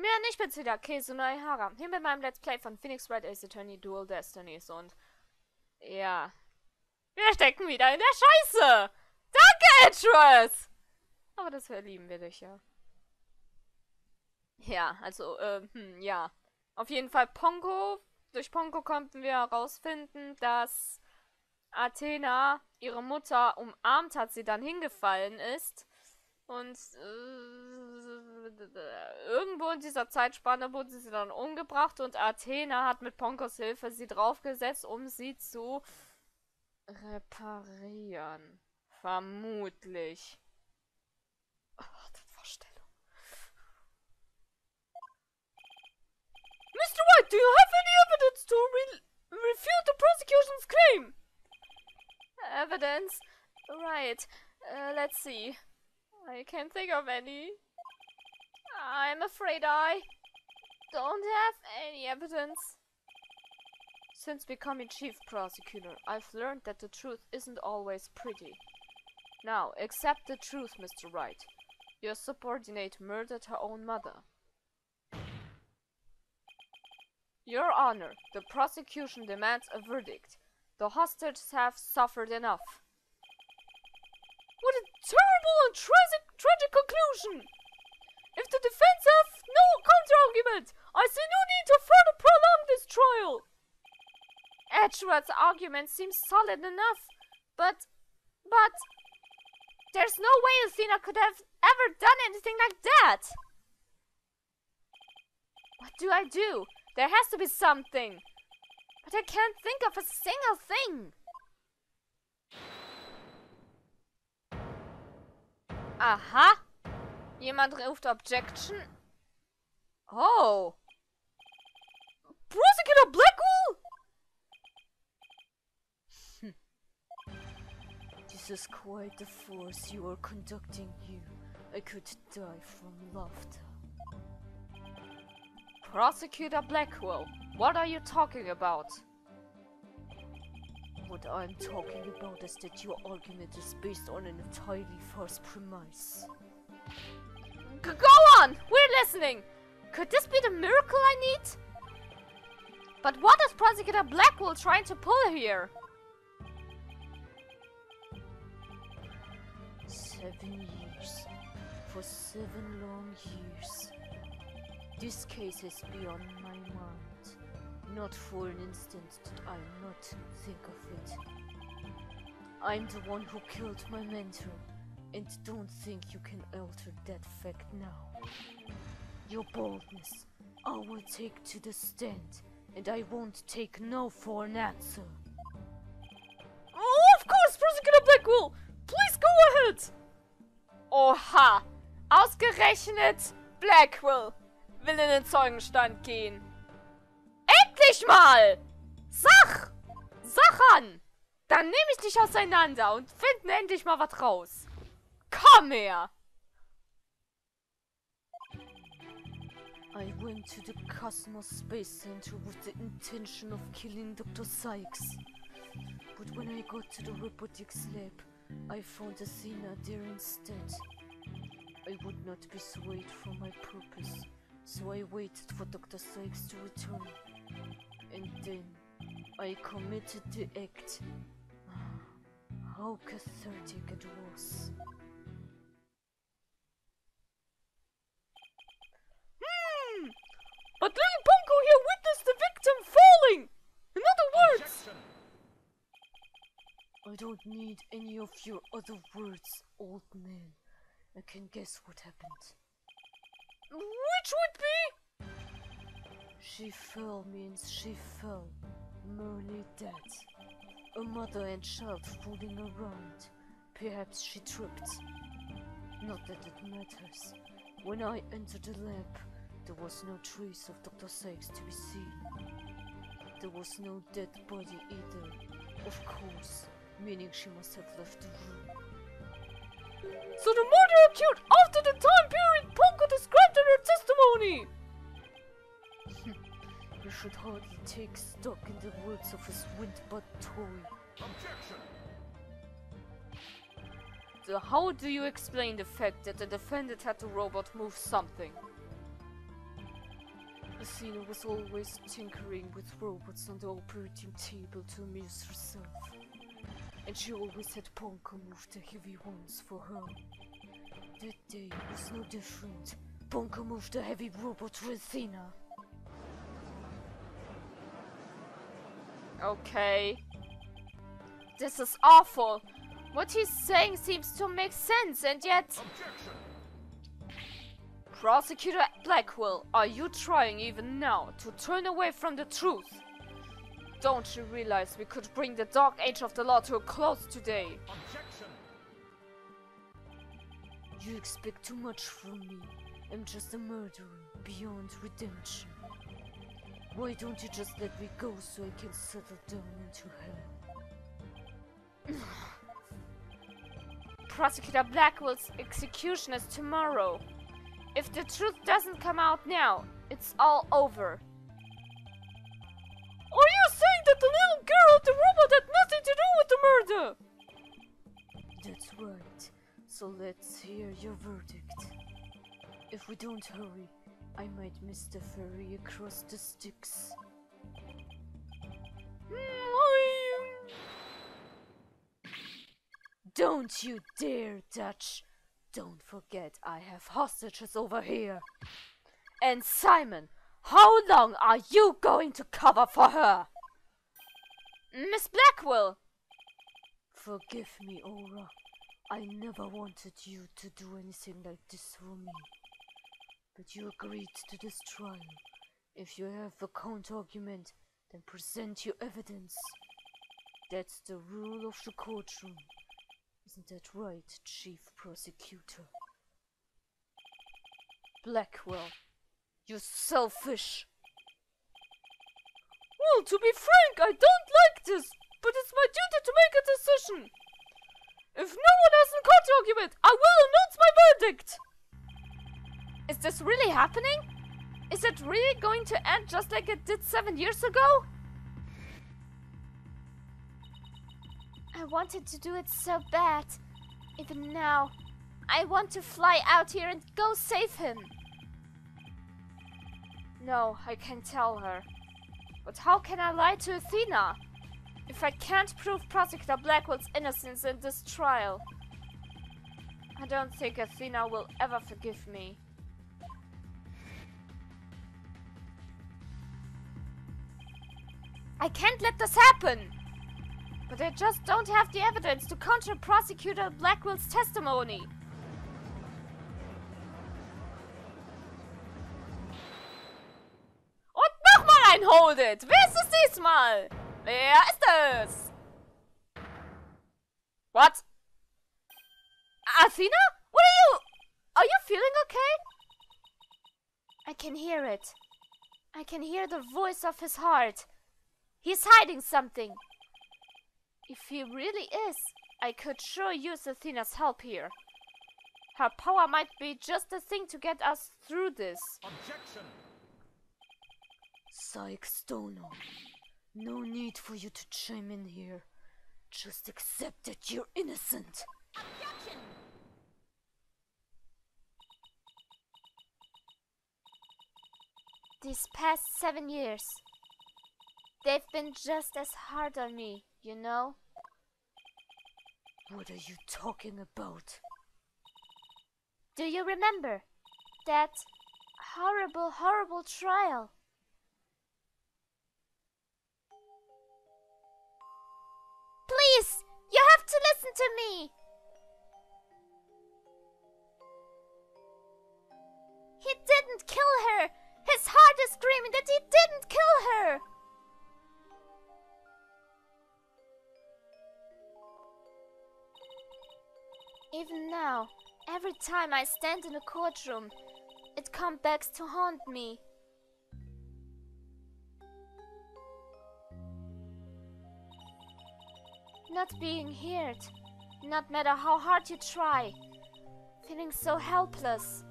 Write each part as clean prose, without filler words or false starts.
Hallo, ich bin's wieder, Käse Haram. Hier mit meinem Let's Play von Phoenix Wright Ace Attorney Dual Destinies und ja, wir stecken wieder in der Scheiße. Danke, Atros! Aber das verlieben wir dich ja. Ja, also, ja. Auf jeden Fall Pongo. Durch Pongo konnten wir herausfinden, dass Athena ihre Mutter umarmt hat, sie dann hingefallen ist. Und irgendwo in dieser Zeitspanne wurde sie dann umgebracht und Athena hat mit Ponkos Hilfe sie draufgesetzt, um sie zu reparieren. Vermutlich. Ach, das Vorstellung. Mr. White, do you have any evidence to refute the prosecution's claim? Evidence? Right. Let's see. I can't think of any. I'm afraid I don't have any evidence. Since becoming chief prosecutor, I've learned that the truth isn't always pretty. Now, accept the truth, Mr. Wright. Your subordinate murdered her own mother. Your Honor, the prosecution demands a verdict. The hostages have suffered enough. What a terrible and tragic conclusion! If the defense have no counter-argument, I see no need to further prolong this trial! Edgeworth's argument seems solid enough, but there's no way Athena could have ever done anything like that! What do I do? There has to be something! But I can't think of a single thing! Aha! Jemand ruft Objection. Oh! Prosecutor Blackwell? This is quite the force you are conducting here. I could die from laughter. Prosecutor Blackwell, what are you talking about? What I'm talking about is that your argument is based on an entirely false premise. Go on! We're listening! Could this be the miracle I need? But what is Prosecutor Blackwell trying to pull here? 7 years. For 7 long years. This case is beyond my mind. Not for an instant did I not think of it. I'm the one who killed my mentor, and don't think you can alter that fact now. Your boldness, I will take to the stand, and I won't take no for an answer. Oh, of course, Prosecutor Blackwell! Please go ahead! Oha! Ausgerechnet Blackwell will in den Zeugenstand gehen. Endlich mal! Sach an! Dann nehme ich dich auseinander und finden endlich mal was raus. Komm her! I went to the Cosmos Space Center with the intention of killing Dr. Sykes. But when I got to the robotics lab, I found Athena there instead. I would not be swayed from my purpose, so I waited for Dr. Sykes to return. And then, I committed the act. How cathartic it was. But little Ponko here witnessed the victim falling! In other words... I don't need any of your other words, old man. I can guess what happened. Which would be? She fell means she fell. Merely that. A mother and child fooling around. Perhaps she tripped. Not that it matters. When I entered the lab, there was no trace of Dr. Sykes to be seen. There was no dead body either. Of course, meaning she must have left the room. So the murder occurred after the time period Ponko described in her testimony! You should hardly take stock in the words of his wind-butt toy. Objection! So how do you explain the fact that the defendant had the robot move something? Athena was always tinkering with robots on the operating table to amuse herself. And she always had Ponka move the heavy ones for her. That day was no different. Ponka moved the heavy robot for Athena. Okay. This is awful. What he's saying seems to make sense, and yet... Objection! Prosecutor Blackwell, are you trying even now to turn away from the truth? Don't you realize we could bring the dark age of the law to a close today? Objection! You expect too much from me. I'm just a murderer, beyond redemption. Why don't you just let me go so I can settle down into hell? Prosecutor Blackwell's execution is tomorrow. If the truth doesn't come out now, it's all over. Are you saying that the little girl of the robot had nothing to do with the murder? That's right. So let's hear your verdict. If we don't hurry, I might miss the ferry across the sticks. Don't you dare, Dutch! Don't forget I have hostages over here. And Simon, how long are you going to cover for her? Miss Blackwell! Forgive me, Aura. I never wanted you to do anything like this for me. But you agreed to this trial. If you have a counter-argument, then present your evidence. That's the rule of the courtroom. Isn't that right, Chief Prosecutor? Blackwell, you selfish! Well, to be frank, I don't like this, but it's my duty to make a decision. If no one has a counter-argument, I will announce my verdict! Is this really happening? Is it really going to end just like it did 7 years ago? I wanted to do it so bad. Even now, I want to fly out here and go save him. No, I can't tell her. But how can I lie to Athena? If I can't prove Prosecutor Blackwell's innocence in this trial. I don't think Athena will ever forgive me. I can't let this happen! But I just don't have the evidence to counter Prosecutor Blackwell's testimony. Und nochmal ein Hold it! Wer ist es diesmal? Wer ist es? What? Athena? What are you? Are you feeling okay? I can hear it. I can hear the voice of his heart. He's hiding something. If he really is, I could sure use Athena's help here. Her power might be just the thing to get us through this. Objection! Psych Stoner. No need for you to chime in here. Just accept that you're innocent. Objection! These past 7 years, they've been just as hard on me, you know? What are you talking about? Do you remember that horrible, horrible trial? Please, you have to listen to me! He didn't kill her! His heart is screaming that he didn't kill her! Even now, every time I stand in a courtroom, it comes back to haunt me. Not being heard, not matter how hard you try, feeling so helpless.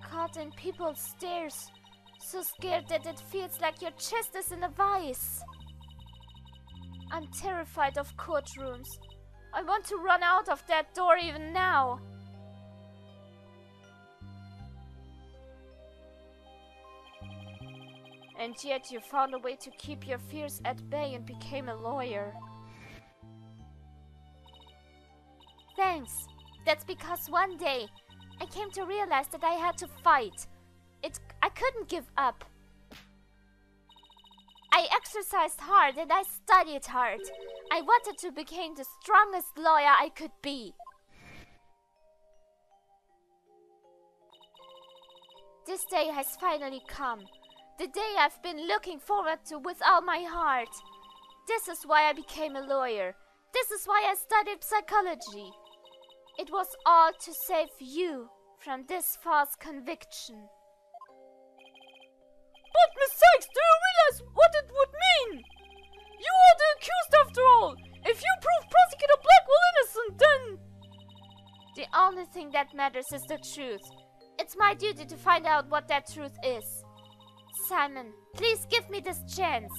Caught in people's stares, so scared that it feels like your chest is in a vice. I'm terrified of courtrooms. I want to run out of that door even now. And yet you found a way to keep your fears at bay and became a lawyer. Thanks. That's because one day I came to realize that I had to fight. I couldn't give up. I exercised hard and I studied hard. I wanted to become the strongest lawyer I could be. This day has finally come. The day I've been looking forward to with all my heart. This is why I became a lawyer. This is why I studied psychology. It was all to save you from this false conviction. But Miss Sykes, do you realize what it would mean? You are the accused after all. If you prove Prosecutor Blackwell innocent, then... The only thing that matters is the truth. It's my duty to find out what that truth is. Simon, please give me this chance.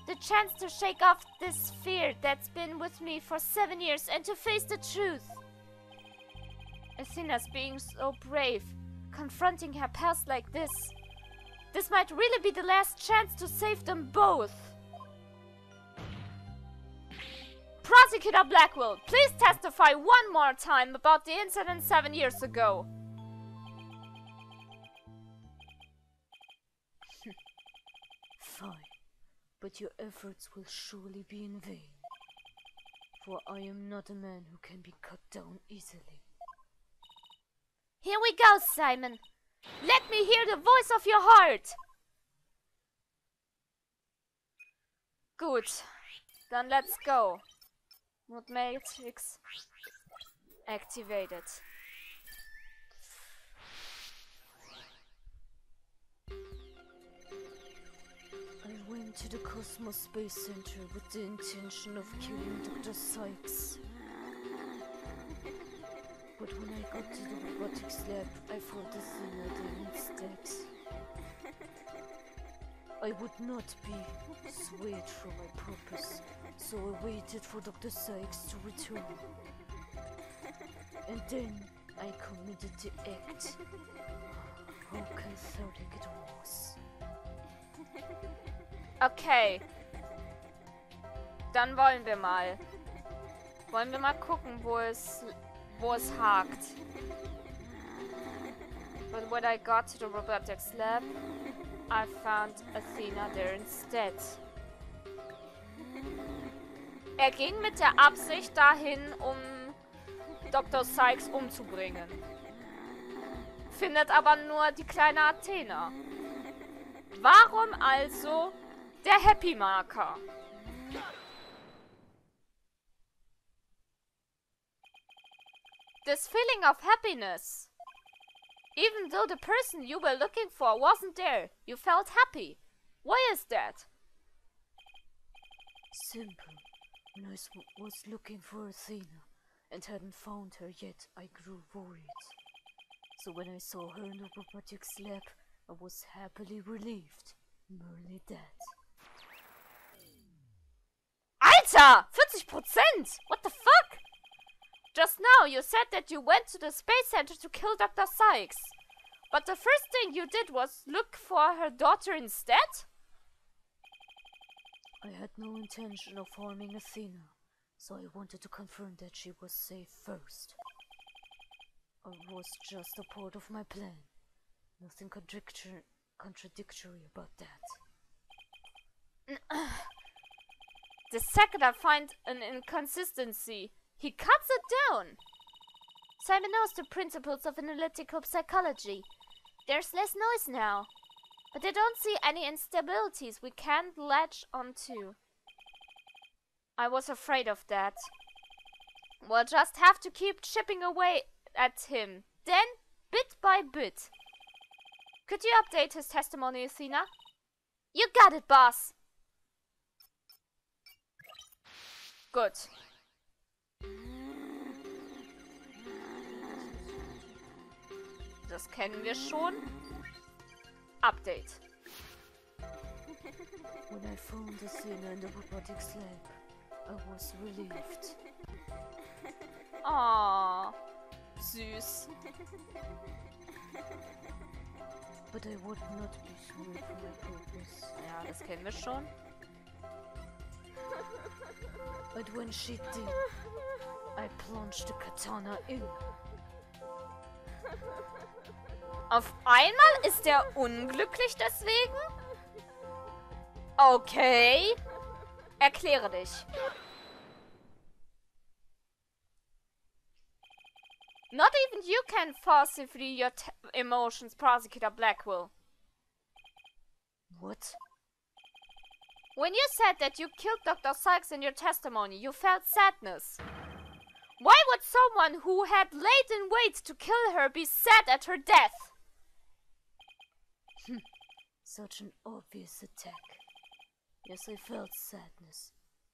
The chance to shake off this fear that's been with me for 7 years and to face the truth. Athena's being so brave, confronting her past like this. This might really be the last chance to save them both. Prosecutor Blackwell, please testify one more time about the incident 7 years ago. Fine, but your efforts will surely be in vain. For I am not a man who can be cut down easily. Here we go, Simon. Let me hear the voice of your heart. Good. Then let's go. Mode matrix activated. I went to the Cosmos Space Center with the intention of killing Dr. Sykes. But when I got to the robotics lab, I found Athena there instead. I would not be swayed from my purpose, so I waited for Dr. Sykes to return. And then I committed the act. How cathartic it was. Okay. Dann wollen wir mal. Wollen wir mal gucken, wo es hakt. But when I got to the robotics lab, I found Athena there instead. Ging mit der Absicht dahin, Dr. Sykes umzubringen. Findet aber nur die kleine Athena. Warum also der Happy Marker? This feeling of happiness. Even though the person you were looking for wasn't there, you felt happy. Why is that? Simple. When I was looking for Athena and hadn't found her yet, I grew worried. So when I saw her in the robotics lab, I was happily relieved. Merely that. Alter! 40%! What the fuck? Just now you said that you went to the space center to kill Dr. Sykes. But the first thing you did was look for her daughter instead? I had no intention of harming Athena, so I wanted to confirm that she was safe first. It was just a part of my plan. Nothing contradictory about that. The second I find an inconsistency, he cuts it down. Simon knows the principles of analytical psychology. There's less noise now. But I don't see any instabilities we can't latch onto. I was afraid of that. We'll just have to keep chipping away at him. Then, bit by bit. Could you update his testimony, Athena? You got it, boss! Good. Das kennen wir schon. Update. When I found Athena in the robotics lab, I was relieved. Aww. Süß. But I would not be sorry for my purpose. Ja, das kennen wir schon. But when she did, I plunged the katana in. Auf einmal ist er unglücklich deswegen? Okay. Erkläre dich. Not even you can falsify your emotions, Prosecutor Blackwell. What? When you said that you killed Dr. Sykes in your testimony, you felt sadness. Why would someone who had laid in wait to kill her be sad at her death? Such an obvious attack. Yes, I felt sadness,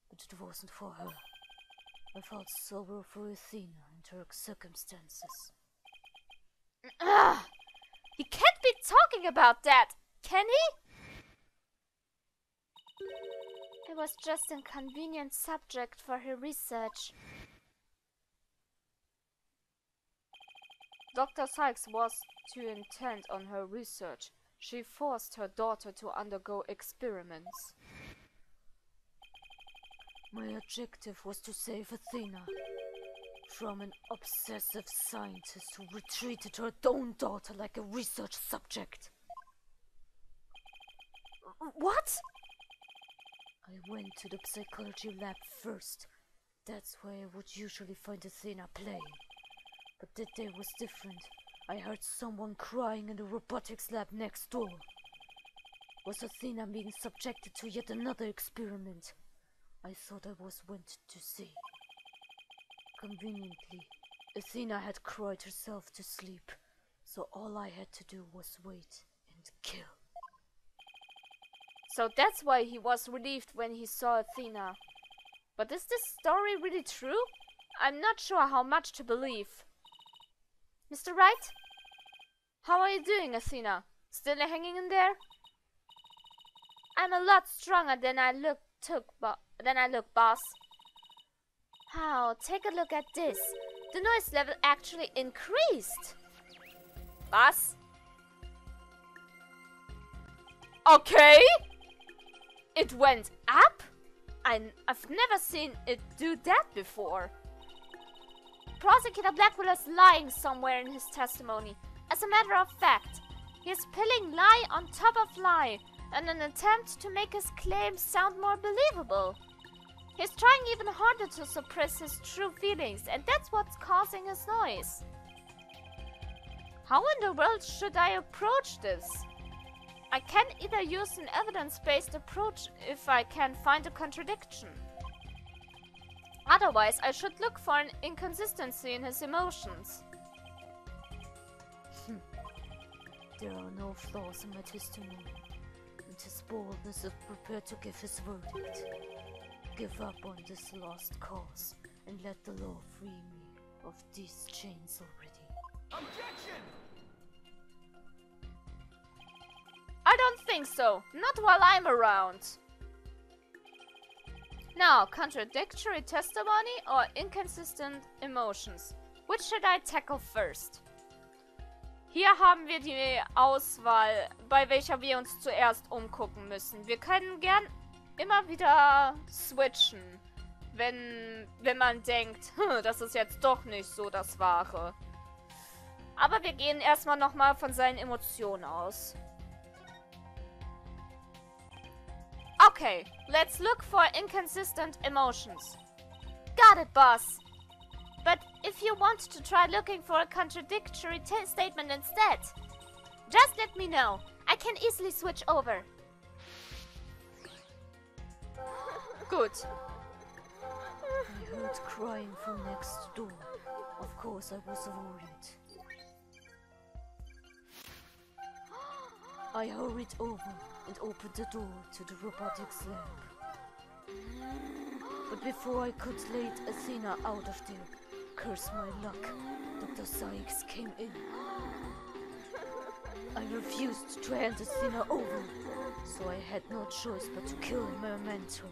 but it wasn't for her. I felt sorrow for Athena and her circumstances. Ugh. He can't be talking about that, can he? It was just a convenient subject for her research. Dr. Sykes was too intent on her research. She forced her daughter to undergo experiments. My objective was to save Athena from an obsessive scientist who treated her own daughter like a research subject. What? I went to the psychology lab first. That's where I would usually find Athena playing. But that day was different. I heard someone crying in the robotics lab next door. Was Athena being subjected to yet another experiment? I thought I was went to see. Conveniently, Athena had cried herself to sleep, so all I had to do was wait and kill. So that's why he was relieved when he saw Athena. But is this story really true? I'm not sure how much to believe. Mr. Wright? How are you doing, Athena? Still hanging in there? I'm a lot stronger than I look, boss. How? Take a look at this. The noise level actually increased. Boss? Okay. It went up? I've never seen it do that before. Prosecutor Blackwell is lying somewhere in his testimony. As a matter of fact, he is piling lie on top of lie in an attempt to make his claims sound more believable. He's trying even harder to suppress his true feelings, and that's what's causing his noise. How in the world should I approach this? I can either use an evidence-based approach if I can find a contradiction. Otherwise, I should look for an inconsistency in his emotions. There are no flaws in my testimony, and his boldness is prepared to give his verdict. Give up on this lost cause, and let the law free me of these chains already. Objection! I don't think so. Not while I'm around. Now, contradictory testimony or inconsistent emotions? Which should I tackle first? Hier haben wir die Auswahl, bei welcher wir uns zuerst umgucken müssen. Wir können gern immer wieder switchen, wenn man denkt, das ist jetzt doch nicht so das Wahre. Aber wir gehen erstmal nochmal von seinen Emotionen aus. Okay, let's look for inconsistent emotions. Got it, boss. But if you want to try looking for a contradictory statement instead, just let me know. I can easily switch over. Good. I heard crying from next door. Of course I was worried. I hurried over and opened the door to the robotics lab. But before I could lead Athena out of there, curse my luck, Dr. Sykes came in. I refused to hand Athena over, so I had no choice but to kill Memento.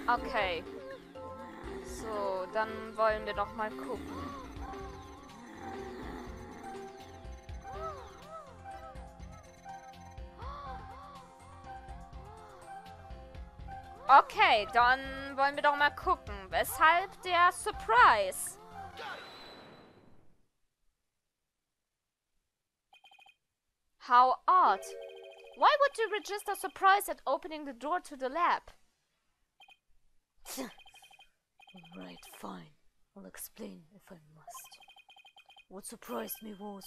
Okay. Dann wollen wir doch mal gucken. Okay, dann wollen wir doch mal gucken. Weshalb der Surprise? How odd. Why would you register surprise at opening the door to the lab? Right, fine. I'll explain if I must. What surprised me was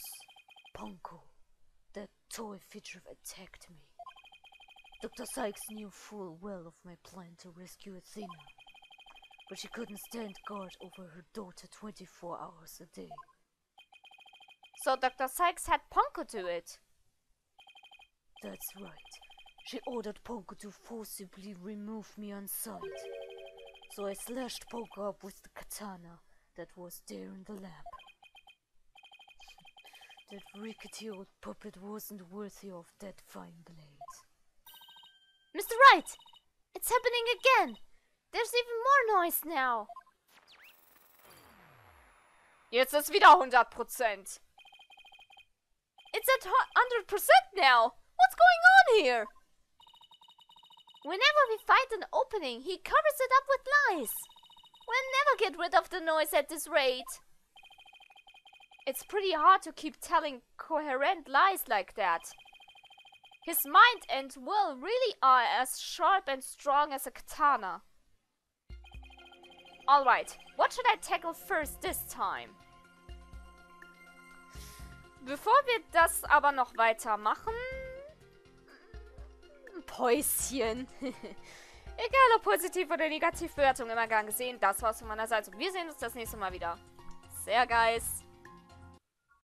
Ponko. That toy figure attacked me. Dr. Sykes knew full well of my plan to rescue Athena, but she couldn't stand guard over her daughter 24 hours a day. So Dr. Sykes had Ponko do it? That's right. She ordered Ponko to forcibly remove me on sight. So I slashed Ponko up with the katana that was there in the lab. That rickety old puppet wasn't worthy of that fine blade. Mr. Wright! It's happening again! There's even more noise now! Jetzt ist wieder 100%. It's at 100% now! What's going on here? Whenever we find an opening, he covers it up with lies. We'll never get rid of the noise at this rate. It's pretty hard to keep telling coherent lies like that. His mind and will really are as sharp and strong as a katana. Alright, what should I tackle first this time? Bevor wir das aber noch weitermachen... Päuschen. Egal ob positiv oder negativ, Bewertung, immer gern gesehen. Das war's von meiner Seite. Wir sehen uns das nächste Mal wieder. Sehr geil.